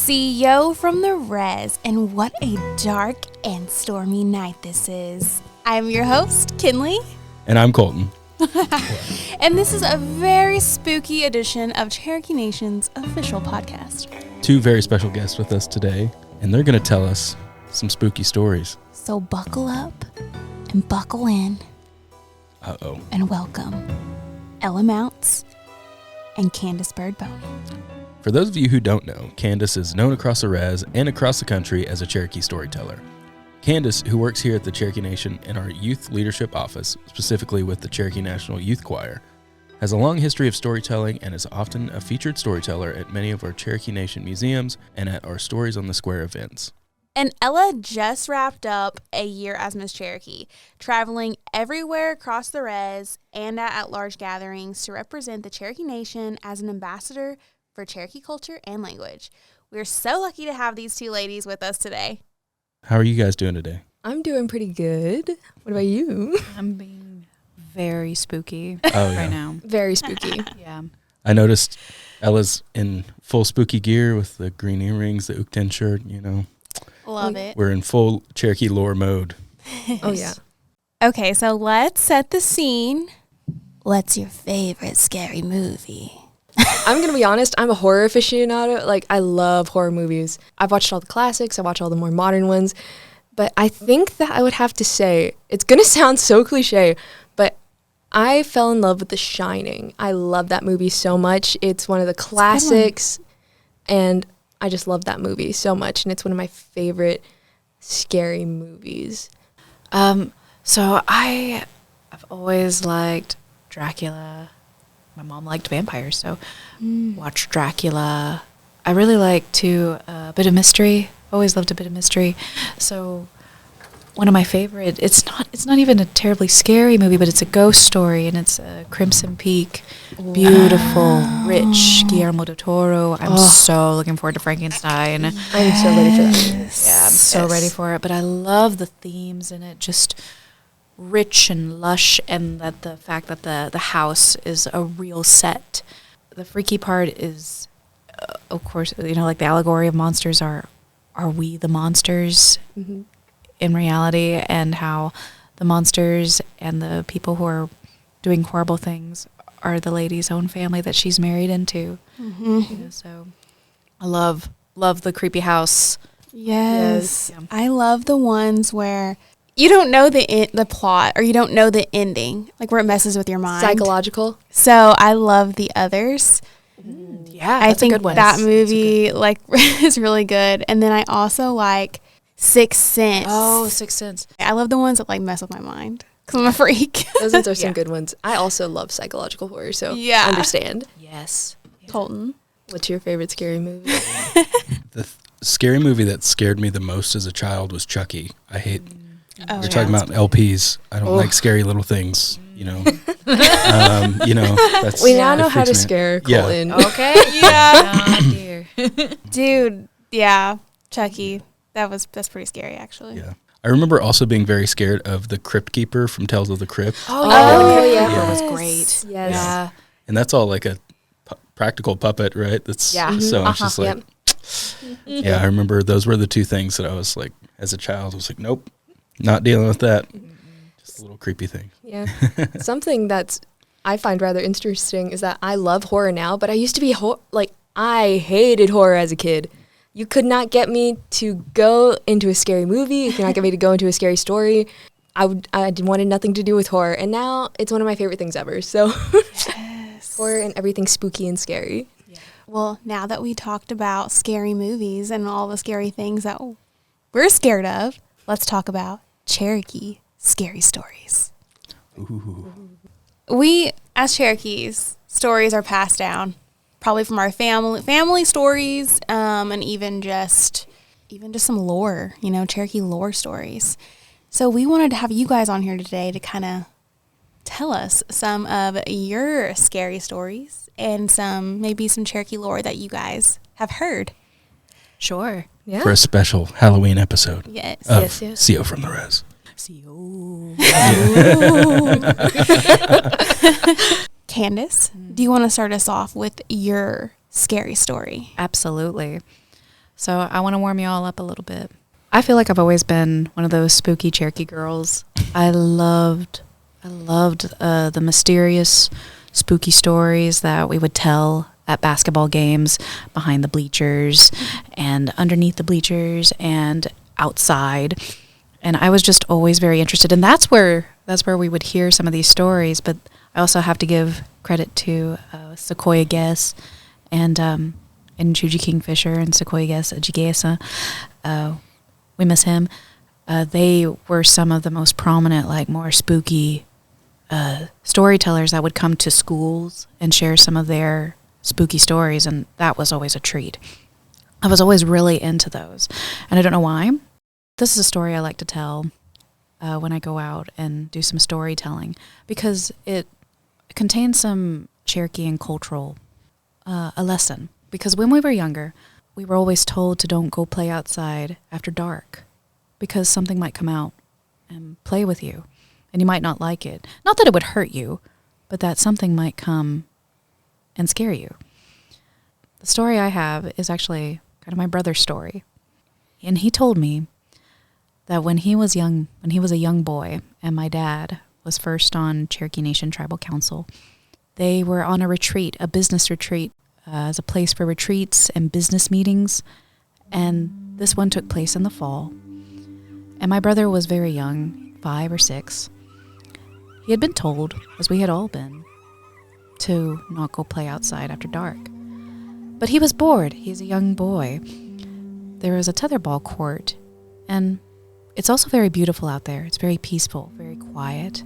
Siyo from the Res, and what a dark and stormy night this is. I'm your host, Kinley. And I'm Colton. And this is a very spooky edition of Cherokee Nation's official podcast. Two very special guests with us today, and they're going to tell us some spooky stories. So buckle up and buckle in. Uh-oh. And welcome Ella Mounce and Candice Byrd Boney. For those of you who don't know, Candice is known across the Res and across the country as a Cherokee storyteller. Candice, who works here at the Cherokee Nation in our youth leadership office, specifically with the Cherokee National Youth Choir, has a long history of storytelling and is often a featured storyteller at many of our Cherokee Nation museums and at our Stories on the Square events. And Ella just wrapped up a year as Miss Cherokee, traveling everywhere across the Res and at large gatherings to represent the Cherokee Nation as an ambassador for Cherokee culture and language. We're so lucky to have these two ladies with us today. How are you guys doing today? I'm doing pretty good. What about you? I'm being very spooky right now. Very spooky. Yeah. I noticed Ella's in full spooky gear with the green earrings, the Ukten shirt, you know. Love it. We're in full Cherokee lore mode. Oh, yeah. Okay, so let's set the scene. What's your favorite scary movie? I'm going to be honest, I'm a horror aficionado. Like, I love horror movies. I've watched all the classics. I watch all the more modern ones. But I think that I would have to say, it's going to sound so cliche, but I fell in love with The Shining. I love that movie so much. It's one of the classics, and I just love that movie so much. And it's one of my favorite scary movies. So I've always liked Dracula. My mom liked vampires, so watched Dracula. I really like a bit of mystery. Always loved a bit of mystery. So one of my favorite, it's not even a terribly scary movie, but it's a ghost story, and it's Crimson Peak. Beautiful, rich Guillermo del Toro. I'm so looking forward to Frankenstein. I'm so ready for that. Yeah, I'm so ready for it. But I love the themes in it, just rich and lush, and that the fact that the house is a real set. The freaky part is, of course, like the allegory of monsters are we the monsters in reality, and how the monsters and the people who are doing horrible things are the lady's own family that she's married into. So I love the creepy house. Yes. Yeah. I love the ones where you don't know the plot, or you don't know the ending, like where it messes with your mind. Psychological. So I love The Others. Yeah, I that's think a good one. that movie is really good. And then I also like Sixth Sense. Oh, Sixth Sense. I love the ones that like mess with my mind because I'm a freak. Those ones are some good ones. I also love psychological horror, so Yeah. I understand. Yes. Colton. What's your favorite scary movie? The scary movie that scared me the most as a child was Chucky. I hate... Oh, You're talking about LPs. I don't like scary little things, that's... We now know that how to freaks me out. scare Yeah. Colton. Okay. Yeah. Oh, dear. Dude, yeah. Chucky. That's pretty scary, actually. Yeah. I remember also being very scared of the Crypt Keeper from Tales of the Crypt. Oh, yeah. That was Yes. great. Yes. Yeah. And that's all like a practical puppet, right? That's Yeah. So it's just like... Yep. Yeah, I remember those were the two things that I was like, as a child, I was like, nope, not dealing with that. Just a little creepy thing. Yeah. Something that's I find rather interesting is that I love horror now, but I used to be I hated horror as a kid. You could not get me to go into a scary movie. You could not get me to go into a scary story. I wanted nothing to do with horror, and now it's one of my favorite things ever. So Yes. horror and everything spooky and scary. Well, now that we talked about scary movies and all the scary things that we're scared of, let's talk about Cherokee scary stories. Ooh. We, as Cherokees, stories are passed down, probably from our family stories, and even just some lore, Cherokee lore stories. So we wanted to have you guys on here today to kind of tell us some of your scary stories and maybe some Cherokee lore that you guys have heard. Sure. Yeah. For a special Halloween episode Yes. of Yes. Siyo from the Res. Siyo. Candice, do you want to start us off with your scary story? Absolutely. So I want to warm you all up a little bit. I feel like I've always been one of those spooky Cherokee girls. I loved the mysterious, spooky stories that we would tell at basketball games, behind the bleachers and underneath the bleachers and outside. And I was just always very interested. And that's where we would hear some of these stories. But I also have to give credit to Sequoia Guess and Chuji Kingfisher and Sequoia Guess Jigesa. We miss him. They were some of the most prominent, like more spooky storytellers that would come to schools and share some of their spooky stories, and that was always a treat. I was always really into those, and I don't know why. This is a story I like to tell when I go out and do some storytelling, because it contains some Cherokee and cultural a lesson. Because when we were younger, we were always told to don't go play outside after dark, because something might come out and play with you, and you might not like it. Not that it would hurt you, but that something might come and scare you. The story I have is actually kind of my brother's story. And he told me that when he was a young boy, and my dad was first on Cherokee Nation Tribal Council, they were on a retreat, a business retreat, as a place for retreats and business meetings. And this one took place in the fall. And my brother was very young, 5 or 6. He had been told, as we had all been, to not go play outside after dark. But he was bored. He's a young boy. There was a tetherball court, and it's also very beautiful out there. It's very peaceful, very quiet.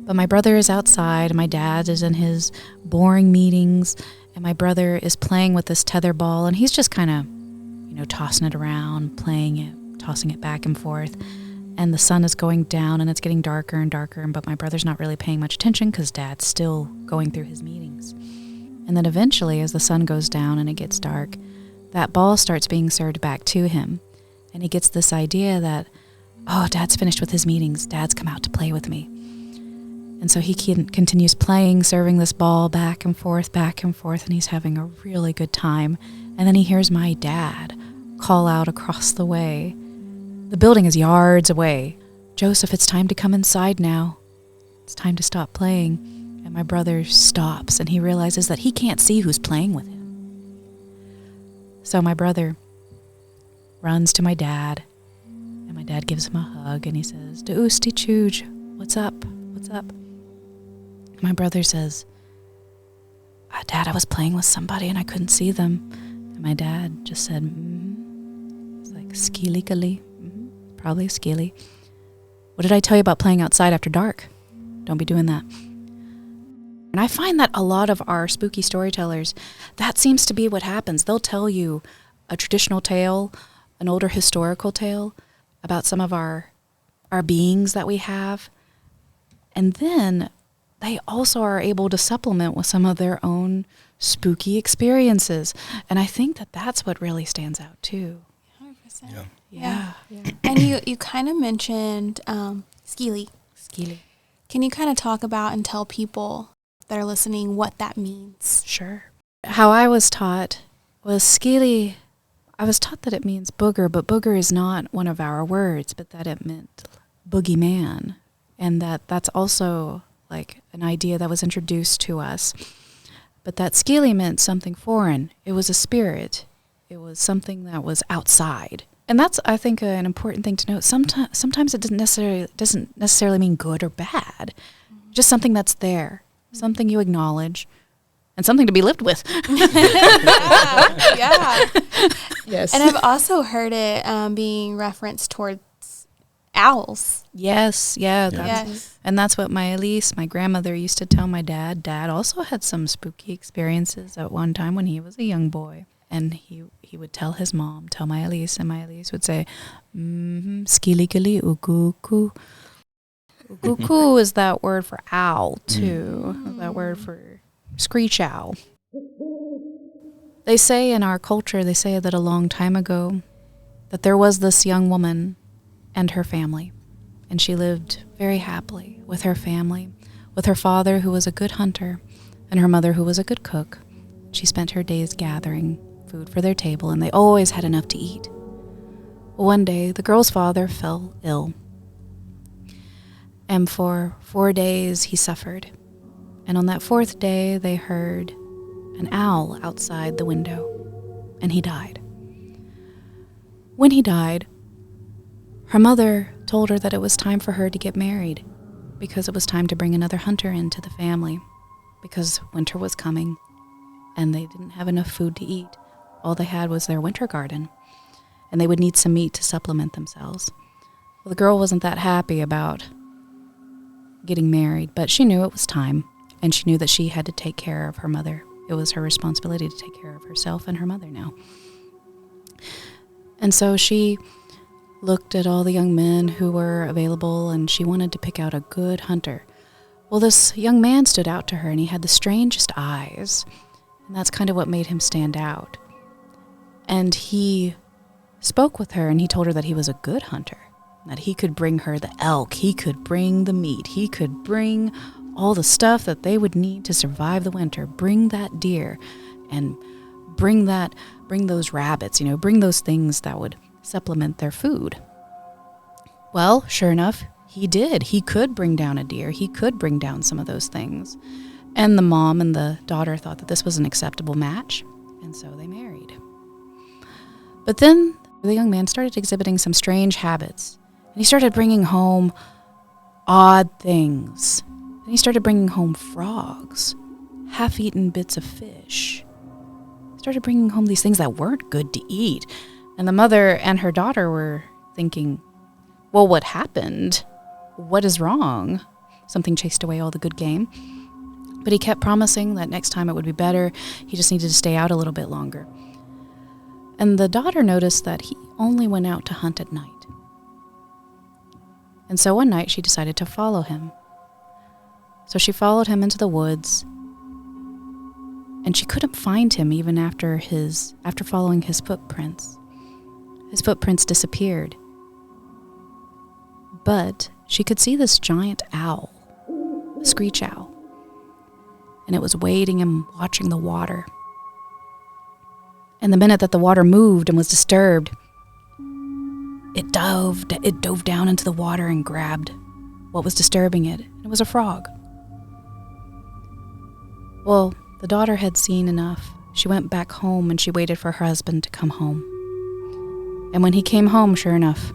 But my brother is outside, and my dad is in his boring meetings, and my brother is playing with this tetherball, and he's just kind of, tossing it around, playing it, tossing it back and forth. And the sun is going down, and it's getting darker and darker, but my brother's not really paying much attention because Dad's still going through his meetings. And then eventually, as the sun goes down and it gets dark, that ball starts being served back to him. And he gets this idea that, oh, Dad's finished with his meetings. Dad's come out to play with me. And so he continues playing, serving this ball back and forth, and he's having a really good time. And then he hears my dad call out across the way. The building is yards away. "Joseph, it's time to come inside now. It's time to stop playing." And my brother stops, and he realizes that he can't see who's playing with him. So my brother runs to my dad, and my dad gives him a hug, and he says, "Deusti Chuj, what's up? What's up?" My brother says, "Dad, I was playing with somebody, and I couldn't see them." And my dad just said, It's like, "Sgili. Probably a Sgili. What did I tell you about playing outside after dark? Don't be doing that." And I find that a lot of our spooky storytellers, that seems to be what happens. They'll tell you a traditional tale, an older historical tale about some of our beings that we have. And then they also are able to supplement with some of their own spooky experiences. And I think that that's what really stands out too. 100%. Yeah. And you kind of mentioned Sgili. Can you kind of talk about and tell people that are listening what that means? Sure. How I was taught was Sgili. I was taught that it means booger, but booger is not one of our words, but that it meant boogeyman. And that's also like an idea that was introduced to us. But that Sgili meant something foreign. It was a spirit. It was something that was outside. And that's, I think, an important thing to note. Sometimes it doesn't necessarily mean good or bad. Just something that's there, something you acknowledge, and something to be lived with. Yeah. Yes. And I've also heard it being referenced towards owls. Yes, yeah. Yes. And that's what my grandmother, used to tell my dad. Dad also had some spooky experiences at one time when he was a young boy. And he would tell his mom, tell my Elise, and my Elise would say, "Skili-gili ugu-ugu." Ugu-ugu is that word for owl, too. That word for screech owl. They say in our culture, they say that a long time ago, that there was this young woman and her family. And she lived very happily with her family, with her father, who was a good hunter, and her mother, who was a good cook. She spent her days gathering food for their table, and they always had enough to eat. One day, the girl's father fell ill, and for 4 days he suffered. And on that 4th day, they heard an owl outside the window, and he died. When he died, her mother told her that it was time for her to get married, because it was time to bring another hunter into the family, because winter was coming, and they didn't have enough food to eat. All they had was their winter garden, and they would need some meat to supplement themselves. Well, the girl wasn't that happy about getting married, but she knew it was time, and she knew that she had to take care of her mother. It was her responsibility to take care of herself and her mother now. And so she looked at all the young men who were available, and she wanted to pick out a good hunter. Well, this young man stood out to her, and he had the strangest eyes, and that's kind of what made him stand out. And he spoke with her, and he told her that he was a good hunter, that he could bring her the elk, he could bring the meat, he could bring all the stuff that they would need to survive the winter, bring that deer, and bring those rabbits, bring those things that would supplement their food. Well, sure enough, he did. He could bring down a deer. He could bring down some of those things. And the mom and the daughter thought that this was an acceptable match, and so they married. But then the young man started exhibiting some strange habits, and he started bringing home odd things. And he started bringing home frogs, half-eaten bits of fish. He started bringing home these things that weren't good to eat. And the mother and her daughter were thinking, well, what happened? What is wrong? Something chased away all the good game. But he kept promising that next time it would be better. He just needed to stay out a little bit longer. And the daughter noticed that he only went out to hunt at night. And so one night she decided to follow him. So she followed him into the woods, and she couldn't find him even after following his footprints. His footprints disappeared. But she could see this giant owl, a screech owl, and it was waiting and watching the water. And the minute that the water moved and was disturbed, it dove down into the water and grabbed what was disturbing it. It was a frog. Well, the daughter had seen enough. She went back home and she waited for her husband to come home. And when he came home, sure enough,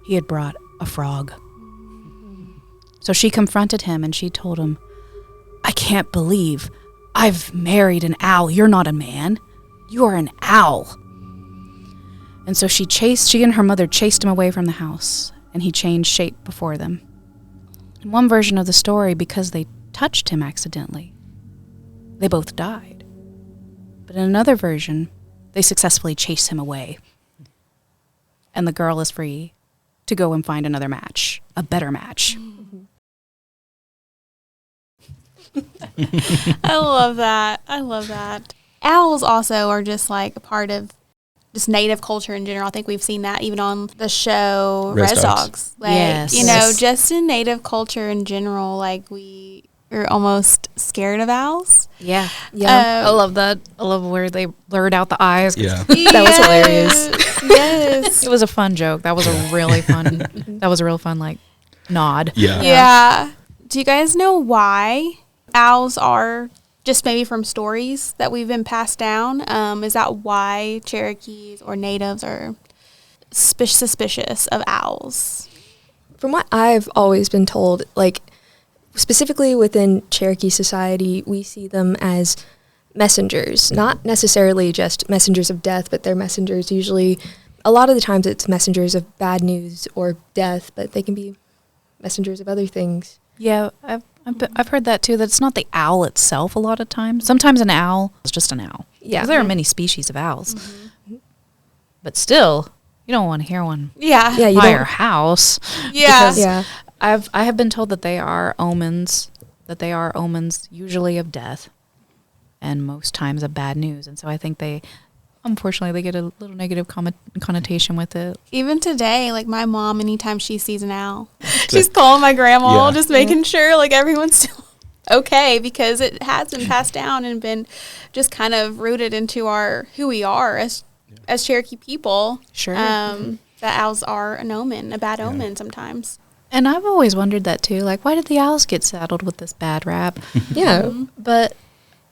he had brought a frog. So she confronted him and she told him, I can't believe I've married an owl. You're not a man. You are an owl. And so she and her mother chased him away from the house, and he changed shape before them. In one version of the story, because they touched him accidentally, they both died. But in another version, they successfully chased him away. And the girl is free to go and find another match, a better match. I love that. Owls also are just like a part of just native culture in general. I think we've seen that even on the show Res Dogs. Like, yes. Just in native culture in general, like we are almost scared of owls. Yeah. I love that. I love where they blurred out the eyes. Yeah. That was hilarious. Yes. It was a fun joke. That was a really fun, like, nod. Yeah. Do you guys know why owls are just maybe from stories that we've been passed down? Is that why Cherokees or natives are suspicious of owls? From what I've always been told, like, specifically within Cherokee society, we see them as messengers, not necessarily just messengers of death, but they're messengers usually. A lot of the times it's messengers of bad news or death, but they can be messengers of other things. Yeah, I've heard that too, that it's not the owl itself a lot of times. Sometimes an owl is just an owl. Yeah. 'Cause there are many species of owls. Mm-hmm. But still, you don't want to hear one by your house. Yeah. Because I have been told that they are omens, usually of death, and most times of bad news. And so I think unfortunately, they get a little negative connotation with it. Even today, like my mom, anytime she sees an owl, she's calling my grandma, just making sure like everyone's still okay, because it has been passed down and been just kind of rooted into who we are as Cherokee people. Sure. That owls are an omen, a bad omen sometimes. And I've always wondered that too. Like, why did the owls get saddled with this bad rap? Yeah. But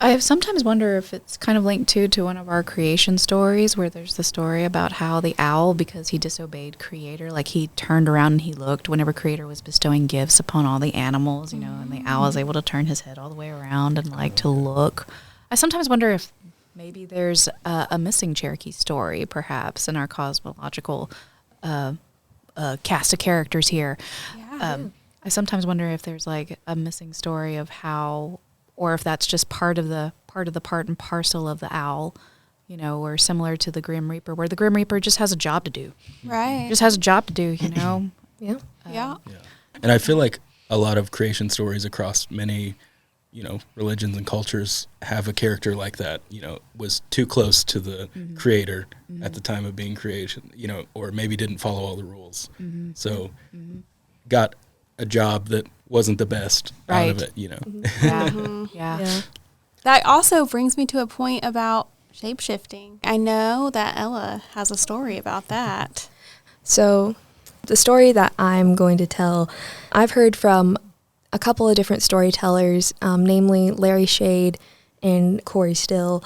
I sometimes wonder if it's kind of linked to one of our creation stories, where there's the story about how the owl, because he disobeyed Creator, like he turned around and he looked whenever Creator was bestowing gifts upon all the animals, and the owl was able to turn his head all the way around and like to look. I sometimes wonder if maybe there's a missing Cherokee story, perhaps, in our cosmological cast of characters here. Yeah. I sometimes wonder if there's like a missing story of how, or if that's just part and parcel of the owl, or similar to the Grim Reaper, where the Grim Reaper just has a job to do. Right. Just has a job to do, Yeah. Yeah. And I feel like a lot of creation stories across many, religions and cultures have a character like that, was too close to the creator at the time of being creation, or maybe didn't follow all the rules. So got a job that wasn't the best out of it, Yeah. That also brings me to a point about shapeshifting. I know that Ella has a story about that. So the story that I'm going to tell, I've heard from a couple of different storytellers, namely Larry Shade and Corey Still.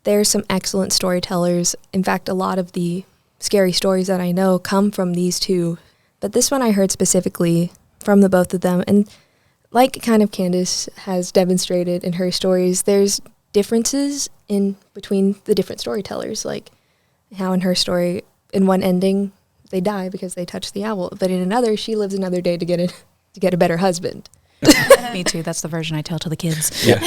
There's some excellent storytellers. In fact, a lot of the scary stories that I know come from these two. But this one I heard specifically from the both of them. And like kind of Candice has demonstrated in her stories, there's differences in between the different storytellers. Like how in her story, in one ending, they die because they touch the owl. But in another, she lives another day to get a better husband. Me too. That's the version I tell to the kids. Yeah.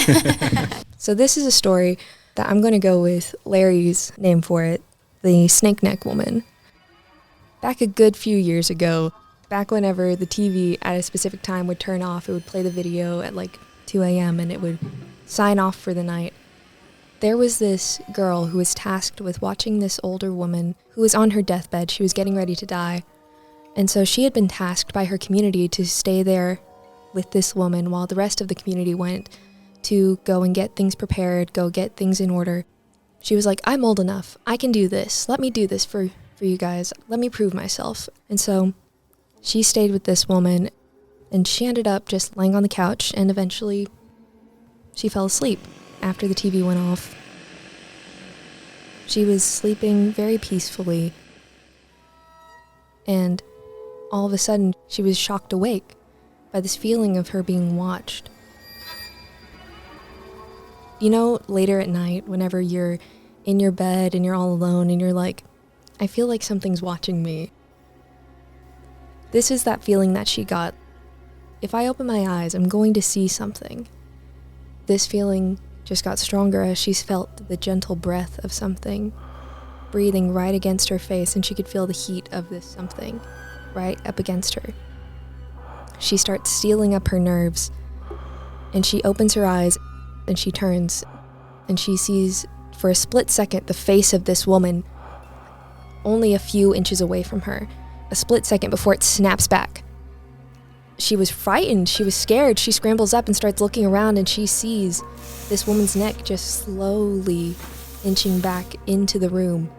So this is a story that I'm going to go with Larry's name for it, the Snake Neck Woman. Back a good few years ago, back whenever the TV at a specific time would turn off, it would play the video at like 2 a.m. and it would sign off for the night. There was this girl who was tasked with watching this older woman who was on her deathbed. She was getting ready to die. And so she had been tasked by her community to stay there with this woman while the rest of the community went to go and get things prepared, go get things in order. She was like, I'm old enough. I can do this. Let me do this for you guys. Let me prove myself. And so she stayed with this woman, and she ended up just laying on the couch, and eventually she fell asleep after the TV went off. She was sleeping very peacefully, and all of a sudden she was shocked awake by this feeling of her being watched. Later at night, whenever you're in your bed and you're all alone and you're like, I feel like something's watching me. This is that feeling that she got. If I open my eyes, I'm going to see something. This feeling just got stronger as she felt the gentle breath of something breathing right against her face, and she could feel the heat of this something right up against her. She starts stealing up her nerves, and she opens her eyes, and she turns, and she sees for a split second the face of this woman only a few inches away from her. A split second before it snaps back. She was frightened. She was scared. She scrambles up and starts looking around, and she sees this woman's neck just slowly inching back into the room.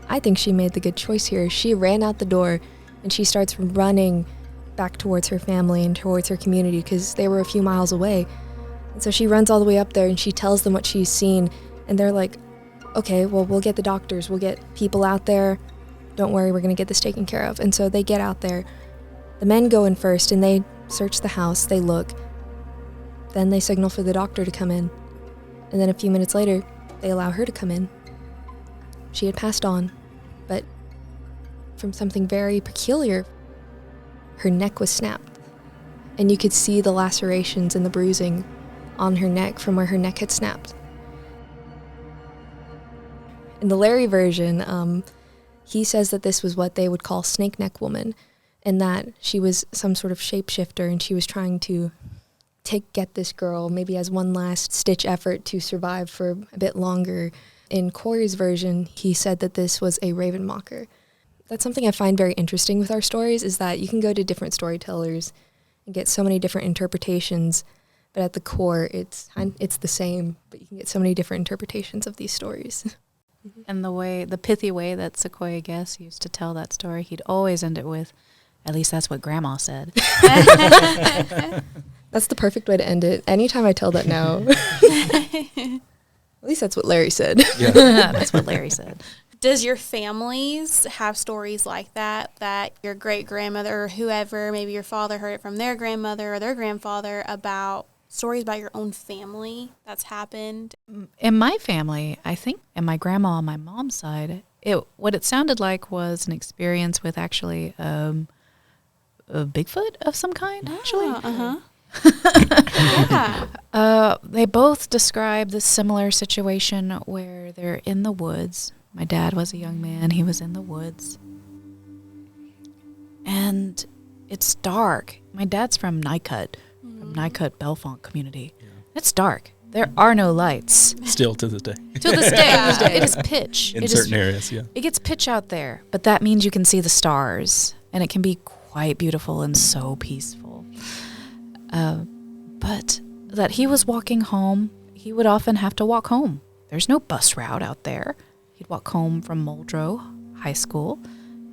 I think she made the good choice here. She ran out the door, and she starts running back towards her family and towards her community because they were a few miles away. And so she runs all the way up there, and she tells them what she's seen, and they're like, okay, well, we'll get the doctors. We'll get people out there. Don't worry, we're going to get this taken care of. And so they get out there. The men go in first, and they search the house. They look. Then they signal for the doctor to come in. And then a few minutes later, they allow her to come in. She had passed on, but from something very peculiar, her neck was snapped. And you could see the lacerations and the bruising on her neck from where her neck had snapped. In the Larry version, he says that this was what they would call Snake Neck Woman, and that she was some sort of shapeshifter, and she was trying to get this girl maybe as one last stitch effort to survive for a bit longer. In Corey's version, he said that this was a raven mocker. That's something I find very interesting with our stories, is that you can go to different storytellers and get so many different interpretations, but at the core, it's the same, but you can get so many different interpretations of these stories. And the pithy way that Sequoia Guess used to tell that story, he'd always end it with, "At least that's what Grandma said." That's the perfect way to end it. Anytime I tell that now, at least that's what Larry said. Yeah. That's what Larry said. Does your families have stories like that your great-grandmother or whoever, maybe your father heard it from their grandmother or their grandfather, about stories about your own family that's happened? In my family, I think, and my grandma on my mom's side, what it sounded like was an experience with actually a Bigfoot of some kind, actually. Yeah. They both describe this similar situation where they're in the woods. My dad was a young man. He was in the woods. And it's dark. My dad's from Nycut, from Nycut Bellefonte community. Yeah. It's dark. There are no lights. Still to this day. To this day. It is pitch. In certain areas, yeah. It gets pitch out there, but that means you can see the stars, and it can be quite beautiful and so peaceful. But that he was walking home, he would often have to walk home. There's no bus route out there. He'd walk home from Muldrow High School,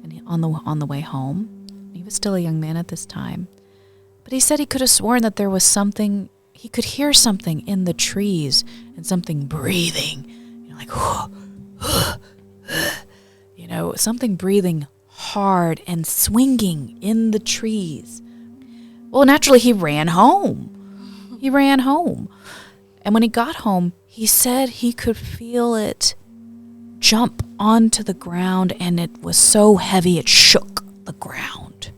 and on the way home, he was still a young man at this time. But he said he could have sworn that there was something, he could hear something in the trees and something breathing, like, something breathing hard and swinging in the trees. Well, naturally, he ran home. And when he got home, he said he could feel it jump onto the ground, and it was so heavy it shook the ground.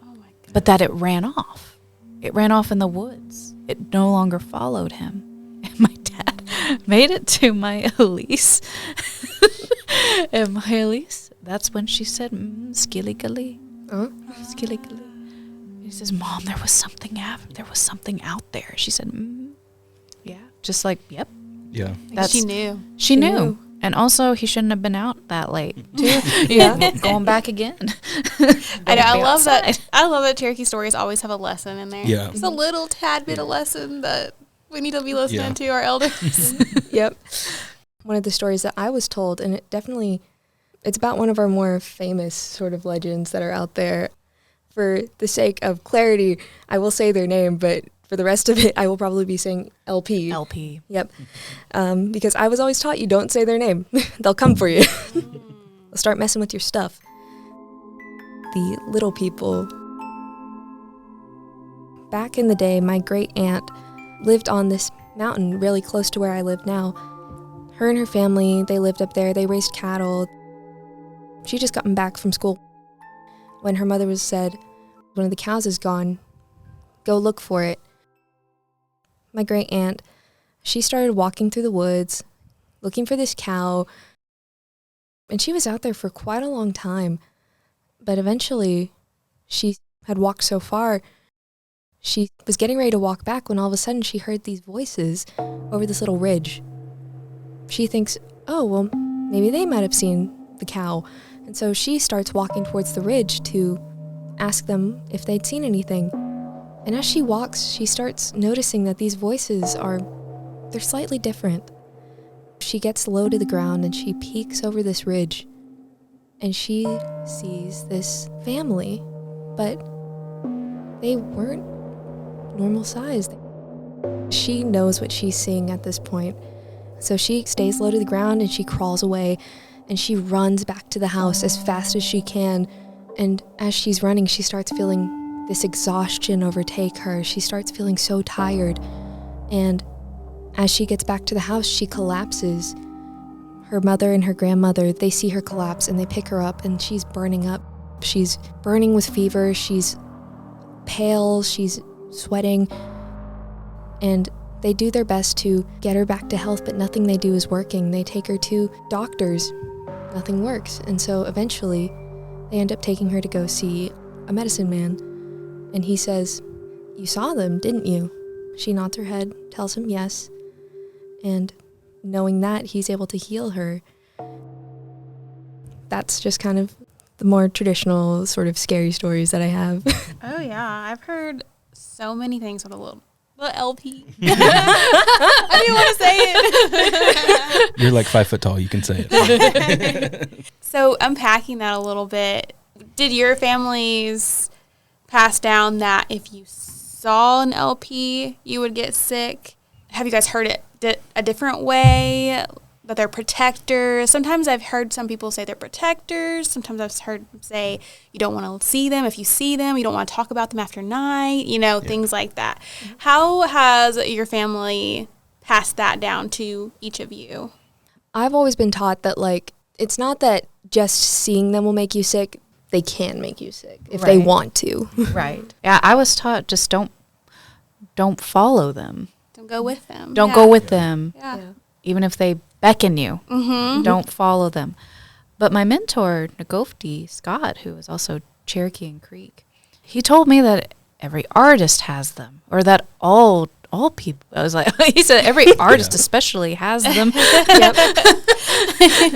Oh my God. But that it ran off. It ran off in the woods. It no longer followed him. And my dad made it to my Elise. And my Elise, that's when she said, Sgili. Sgili. He says, "Mom, there was something out there." She said, yeah. Just like, yep. Yeah. She knew. She knew. And also, he shouldn't have been out that late, too. Yeah. Going back again. I know. I love that. I love that Cherokee stories always have a lesson in there. Yeah. Just a little tad bit of lesson that we need to be listening to our elders. Yep. One of the stories that I was told, and it's about one of our more famous sort of legends that are out there. For the sake of clarity, I will say their name, but for the rest of it, I will probably be saying LP. LP. Yep. Because I was always taught you don't say their name. They'll come for you. They'll start messing with your stuff. The little people. Back in the day, my great aunt lived on this mountain really close to where I live now. Her and her family, they lived up there. They raised cattle. She just gotten back from school when her mother said, "One of the cows is gone. Go look for it." My great aunt, she started walking through the woods, looking for this cow, and she was out there for quite a long time. But eventually, she had walked so far, she was getting ready to walk back when all of a sudden she heard these voices over this little ridge. She thinks, oh, well, maybe they might have seen the cow. And so she starts walking towards the ridge to ask them if they'd seen anything. And as she walks, she starts noticing that these voices they're slightly different. She gets low to the ground and she peeks over this ridge. And she sees this family, but they weren't normal sized. She knows what she's seeing at this point. So she stays low to the ground and she crawls away and she runs back to the house as fast as she can. And as she's running, she starts feeling this exhaustion overtake her. She starts feeling so tired. And as she gets back to the house, she collapses. Her mother and her grandmother, they see her collapse and they pick her up and she's burning up. She's burning with fever. She's pale. She's sweating. And they do their best to get her back to health, but nothing they do is working. They take her to doctors. Nothing works. And so eventually they end up taking her to go see a medicine man. And he says, "You saw them, didn't you?" She nods her head, tells him yes. And knowing that, he's able to heal her. That's just kind of the more traditional sort of scary stories that I have. Oh, yeah. I've heard so many things with The LP. I didn't want to say it. You're like 5 foot tall. You can say it. So unpacking that a little bit, did your families pass down that if you saw an LP, you would get sick? Have you guys heard it a different way? That they're protectors. Sometimes I've heard some people say they're protectors. Sometimes I've heard them say you don't want to see them. If you see them, you don't want to talk about them after night, things like that. Mm-hmm. How has your family passed that down to each of you? I've always been taught that, like, it's not that just seeing them will make you sick. They can make you sick if they want to. Right. Yeah, I was taught just don't follow them. Don't go with them. Don't go with them. Yeah. Even if they beckon you, don't follow them. But my mentor, Nagofti Scott, who is also Cherokee and Creek, he told me that every artist has them, or that all people. I was like, he said every artist especially has them.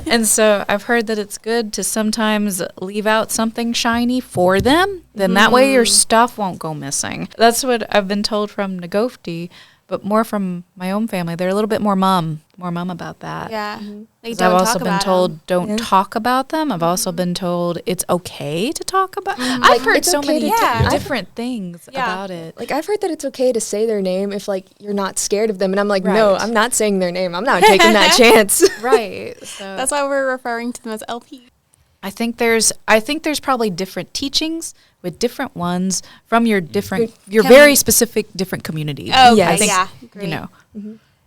And so I've heard that it's good to sometimes leave out something shiny for them. Then that way your stuff won't go missing. That's what I've been told from Nagofti. But more from my own family, they're a little bit more mum about that. Yeah. They I've also been told don't talk about them. I've also been told it's okay to talk about. I've heard so many different things about it. Like, I've heard that it's okay to say their name if, like, you're not scared of them. And I'm like, no, I'm not saying their name. I'm not taking that chance. Right. So that's why we're referring to them as LP. I think there's probably different teachings with different ones from your very specific different communities. Oh, yes. I think, great.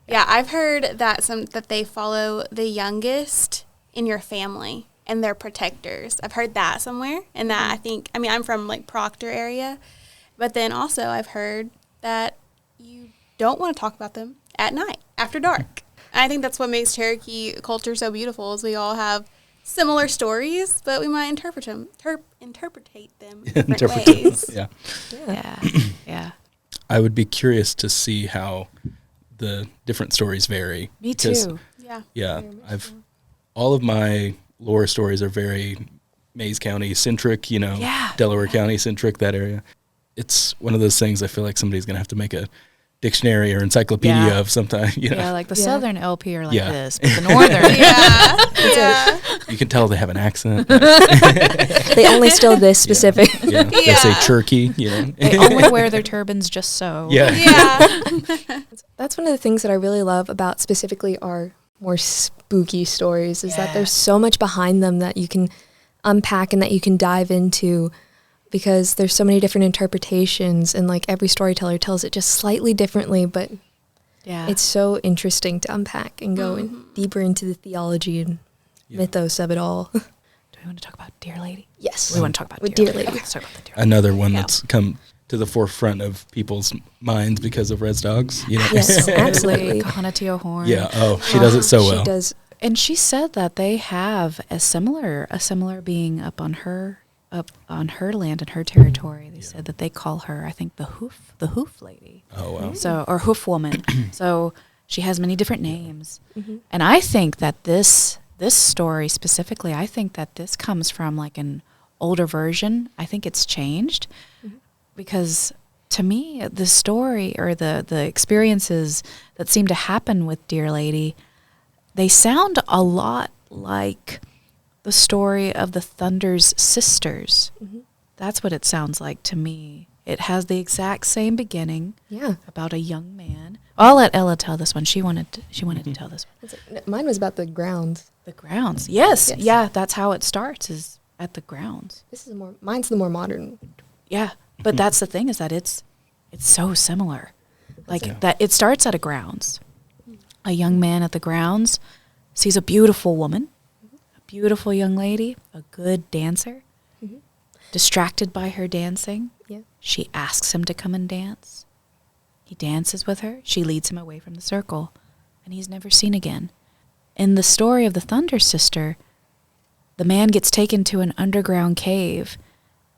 Yeah, I've heard that they follow the youngest in your family and they're protectors. I've heard that somewhere, and that I'm from like Proctor area, but then also I've heard that you don't want to talk about them at night after dark. And I think that's what makes Cherokee culture so beautiful, is we all have similar stories, but we might interpret them different ways. Yeah. I would be curious to see how the different stories vary. Me too. Yeah. All of my lore stories are very Mays County centric, Delaware County centric, that area. It's one of those things I feel like somebody's going to have to make a dictionary or encyclopedia of sometime, Yeah, like the southern LP are like this, but the northern. You can tell they have an accent. They only steal this specific. Yeah. They say Cherokee, They only wear their turbans just so. Yeah. That's one of the things that I really love about specifically our more spooky stories, is that there's so much behind them that you can unpack and that you can dive into, because there's so many different interpretations, and like every storyteller tells it just slightly differently, but it's so interesting to unpack and go deeper into the theology and mythos of it all. Do we want to talk about Dear Lady? Yes. We want to talk about Dear Lady. Okay, sorry about the Dear Lady. Another one that's come to the forefront of people's minds because of Res Dogs. Yes, absolutely. Kahana Horn. Yeah. Oh, she does it so well. She does. And she said that they have a similar being up on her land and her territory. They said that they call her, I think, the hoof lady. Oh, wow. So, or hoof woman. So she has many different names. And I think that this story specifically, I think that this comes from like an older version. I think it's changed because to me, the story or the experiences that seem to happen with Dear Lady, they sound a lot like the story of the Thunder's sisters. That's what it sounds like to me. It has the exact same beginning. Yeah. About a young man. I'll let Ella tell this one. She wanted to tell this one. Mine was about the grounds. The grounds. Yes. Yeah, that's how it starts, is at the grounds. Mine's the more modern. Yeah. But that's the thing, is that it's so similar. Like that it starts at a grounds. A young man at the grounds sees a beautiful woman. Beautiful young lady, a good dancer, distracted by her dancing. Yeah. She asks him to come and dance. He dances with her. She leads him away from the circle, and he's never seen again. In the story of the Thunder Sister, the man gets taken to an underground cave,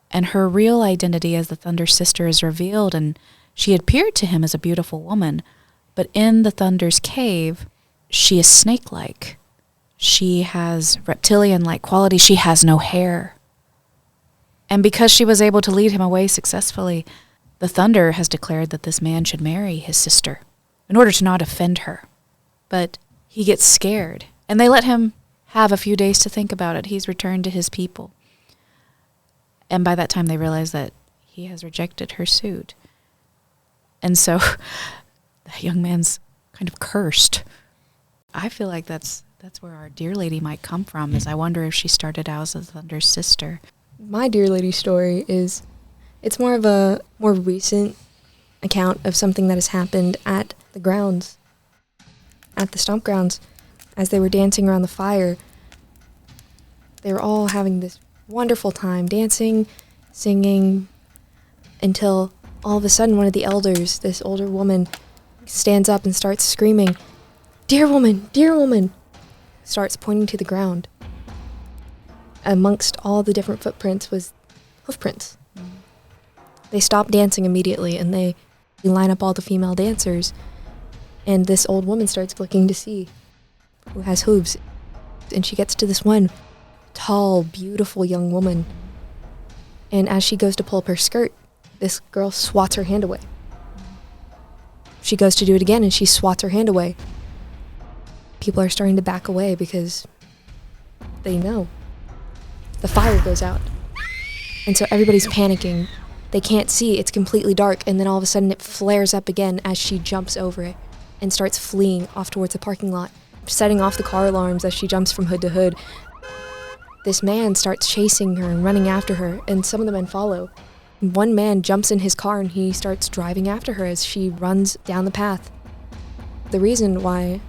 and her real identity as the Thunder Sister is revealed, and she appeared to him as a beautiful woman, but in the Thunder's cave, she is snake-like. She has reptilian-like qualities. She has no hair. And because she was able to lead him away successfully, the thunder has declared that this man should marry his sister in order to not offend her. But he gets scared, and they let him have a few days to think about it. He's returned to his people. And by that time, they realize that he has rejected her suit. And so the young man's kind of cursed. I feel like that's where our dear lady might come from, is I wonder if she started out as a Thunder's sister. My dear lady story is, it's more of a more recent account of something that has happened at the grounds, at the stomp grounds. As they were dancing around the fire, they were all having this wonderful time, dancing, singing, until all of a sudden one of the elders, this older woman, stands up and starts screaming, dear woman," starts pointing to the ground. Amongst all the different footprints was hoofprints. They stop dancing immediately, and they line up all the female dancers, and this old woman starts looking to see who has hooves, and she gets to this one tall, beautiful young woman, and as she goes to pull up her skirt, this girl swats her hand away. She goes to do it again, and she swats her hand away. People are starting to back away because they know. The fire goes out, and so everybody's panicking. They can't see, it's completely dark, and then all of a sudden it flares up again as she jumps over it and starts fleeing off towards the parking lot, setting off the car alarms as she jumps from hood to hood. This man starts chasing her and running after her, and some of the men follow. One man jumps in his car and he starts driving after her as she runs down the path. The reason why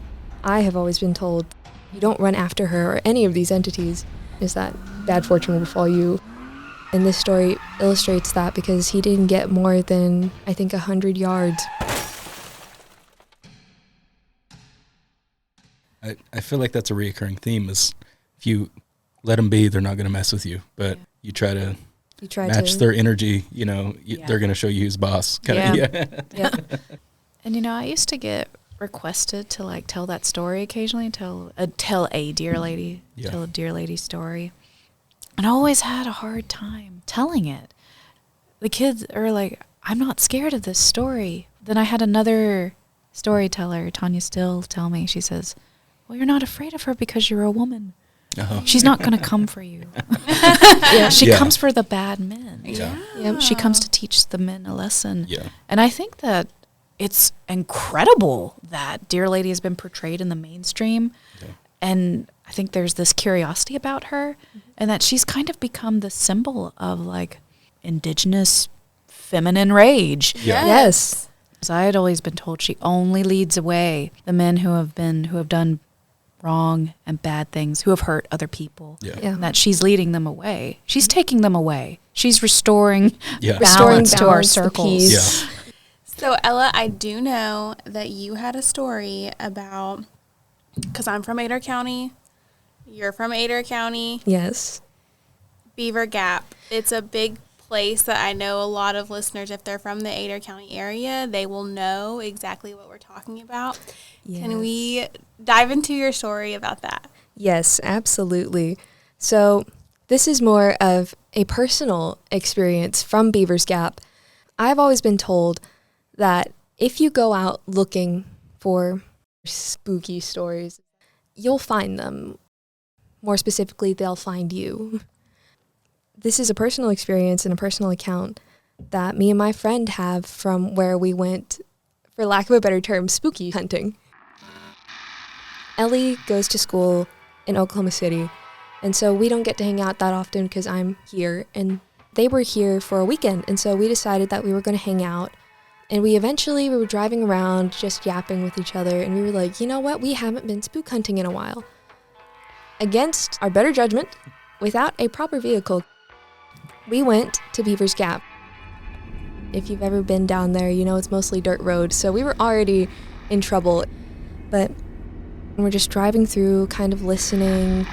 I have always been told you don't run after her or any of these entities is that bad fortune will befall you. And this story illustrates that because he didn't get more than, I think, 100 yards. I feel like that's a reoccurring theme, is if you let them be, they're not going to mess with you. But you try to match their energy, they're going to show you who's boss. Yeah. And, I used to get requested to, tell that story occasionally, tell a dear lady, tell a dear lady story. And I always had a hard time telling it. The kids are like, I'm not scared of this story. Then I had another storyteller, Tanya Still, tell me, she says, well, you're not afraid of her because you're a woman. Uh-huh. She's not going to come for you. She comes for the bad men. Yeah. She comes to teach the men a lesson. Yeah. And I think that it's incredible that Dear Lady has been portrayed in the mainstream. Yeah. And I think there's this curiosity about her, and that she's kind of become the symbol of indigenous feminine rage. Yes. As I had always been told, she only leads away the men who have done wrong and bad things, who have hurt other people. Yeah. And that she's leading them away. She's taking them away. She's restoring balance to our circles. Yeah. So Ella, I do know that you had a story about, because I'm from Adair County, you're from Adair County. Yes. Beaver Gap. It's a big place that I know a lot of listeners, if they're from the Adair County area, they will know exactly what we're talking about. Yes. Can we dive into your story about that? Yes, absolutely. So this is more of a personal experience from Beaver's Gap. I've always been told that if you go out looking for spooky stories, you'll find them. More specifically, they'll find you. This is a personal experience and a personal account that me and my friend have from where we went, for lack of a better term, spooky hunting. Ellie goes to school in Oklahoma City, and so we don't get to hang out that often because I'm here, and they were here for a weekend, and so we decided that we were going to hang out. And we were driving around just yapping with each other, and we were like, you know what, we haven't been spook hunting in a while. Against our better judgment, without a proper vehicle, we went to Beaver's Gap. If you've ever been down there, you know it's mostly dirt road, so we were already in trouble. But we're just driving through, kind of listening,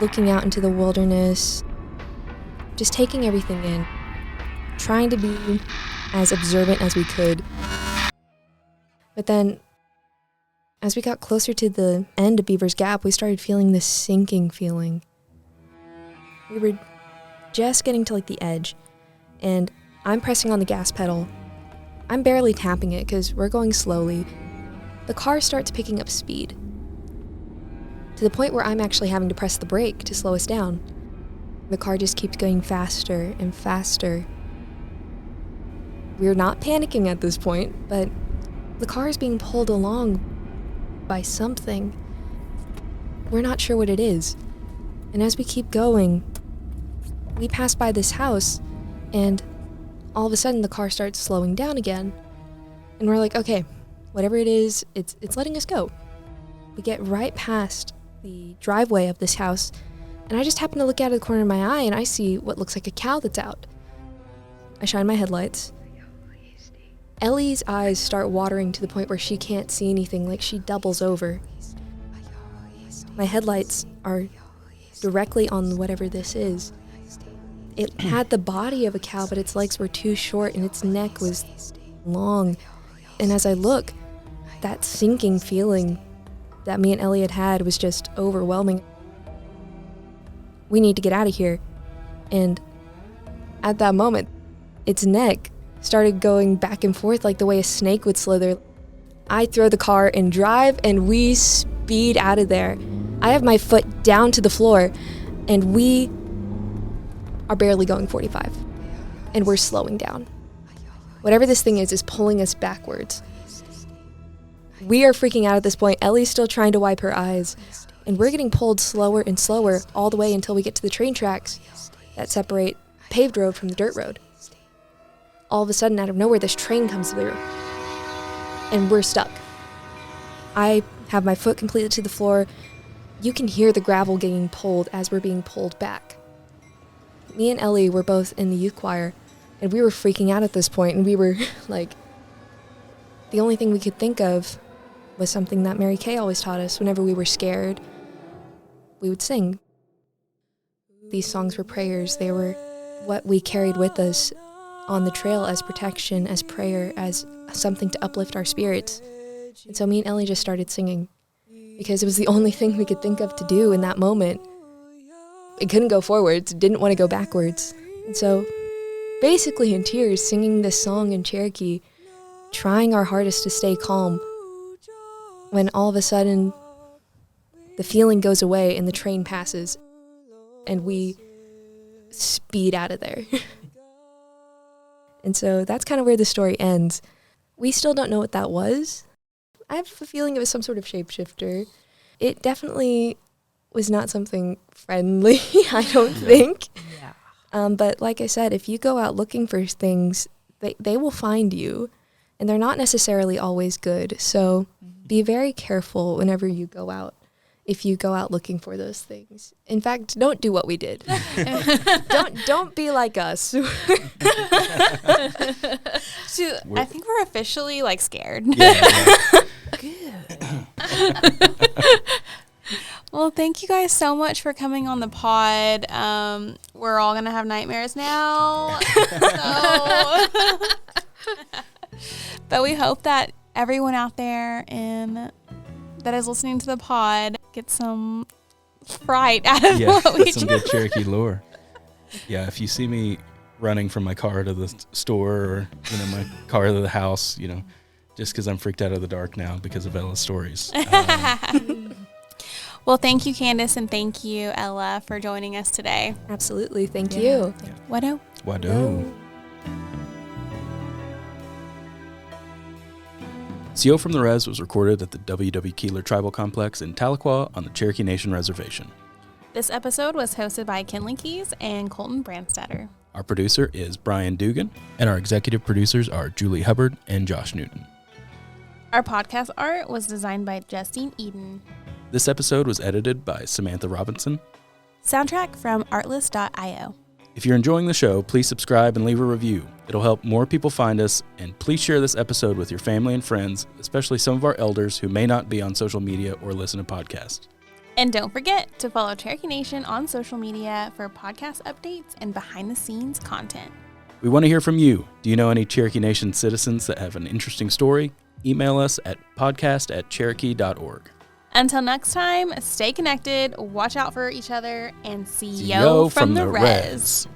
looking out into the wilderness, just taking everything in, trying to be as observant as we could. But then, as we got closer to the end of Beaver's Gap, we started feeling this sinking feeling. We were just getting to the edge, and I'm pressing on the gas pedal, I'm barely tapping it because we're going slowly. The car starts picking up speed, to the point where I'm actually having to press the brake to slow us down. The car just keeps going faster and faster. We're not panicking at this point, but the car is being pulled along by something. We're not sure what it is. And as we keep going, we pass by this house, and all of a sudden the car starts slowing down again. And we're like, okay, whatever it is, it's letting us go. We get right past the driveway of this house, and I just happen to look out of the corner of my eye, and I see what looks like a cow that's out. I shine my headlights. Ellie's eyes start watering to the point where she can't see anything, like she doubles over. My headlights are directly on whatever this is. It had the body of a cow, but its legs were too short and its neck was long. And as I look, that sinking feeling that me and Ellie had was just overwhelming. We need to get out of here. And at that moment, its neck started going back and forth like the way a snake would slither. I throw the car and drive, and we speed out of there. I have my foot down to the floor, and we are barely going 45. And we're slowing down. Whatever this thing is pulling us backwards. We are freaking out at this point. Ellie's still trying to wipe her eyes. And we're getting pulled slower and slower all the way until we get to the train tracks that separate paved road from the dirt road. All of a sudden, out of nowhere, this train comes through. And we're stuck. I have my foot completely to the floor. You can hear the gravel getting pulled as we're being pulled back. Me and Ellie were both in the youth choir, and we were freaking out at this point, and we were like, the only thing we could think of was something that Mary Kay always taught us. Whenever we were scared, we would sing. These songs were prayers. They were what we carried with us on the trail as protection, as prayer, as something to uplift our spirits. And so me and Ellie just started singing because it was the only thing we could think of to do in that moment. It couldn't go forwards, didn't want to go backwards. And so basically in tears, singing this song in Cherokee, trying our hardest to stay calm, when all of a sudden the feeling goes away and the train passes and we speed out of there. And so that's kind of where the story ends. We still don't know what that was. I have a feeling it was some sort of shapeshifter. It definitely was not something friendly, I don't think. Yeah. But like I said, if you go out looking for things, they will find you. And they're not necessarily always good. So be very careful whenever you go out, if you go out looking for those things. In fact, don't do what we did. Don't be like us. So I think we're officially like scared. Yeah. Good. Well, thank you guys so much for coming on the pod. We're all gonna have nightmares now. But we hope that everyone out there that is listening to the pod gets some fright out of what we some do. good Cherokee lore. Yeah, if you see me running from my car to the store or, my car to the house, just because I'm freaked out of the dark now because of Ella's stories. Well, thank you, Candice, and thank you, Ella, for joining us today. Absolutely. Thank you. Wado. Wado. Siyo from the Res was recorded at the W.W. Keeler Tribal Complex in Tahlequah on the Cherokee Nation Reservation. This episode was hosted by Kinley Keys and Colton Brandstetter. Our producer is Brian Dugan, and our executive producers are Julie Hubbard and Josh Newton. Our podcast art was designed by Justine Eden. This episode was edited by Samantha Robinson. Soundtrack from artlist.io. If you're enjoying the show, please subscribe and leave a review. It'll help more people find us, and please share this episode with your family and friends, especially some of our elders who may not be on social media or listen to podcasts. And don't forget to follow Cherokee Nation on social media for podcast updates and behind-the-scenes content. We want to hear from you. Do you know any Cherokee Nation citizens that have an interesting story? Email us at podcast@cherokee.org. Until next time, stay connected, watch out for each other, and see Siyo yo from the res.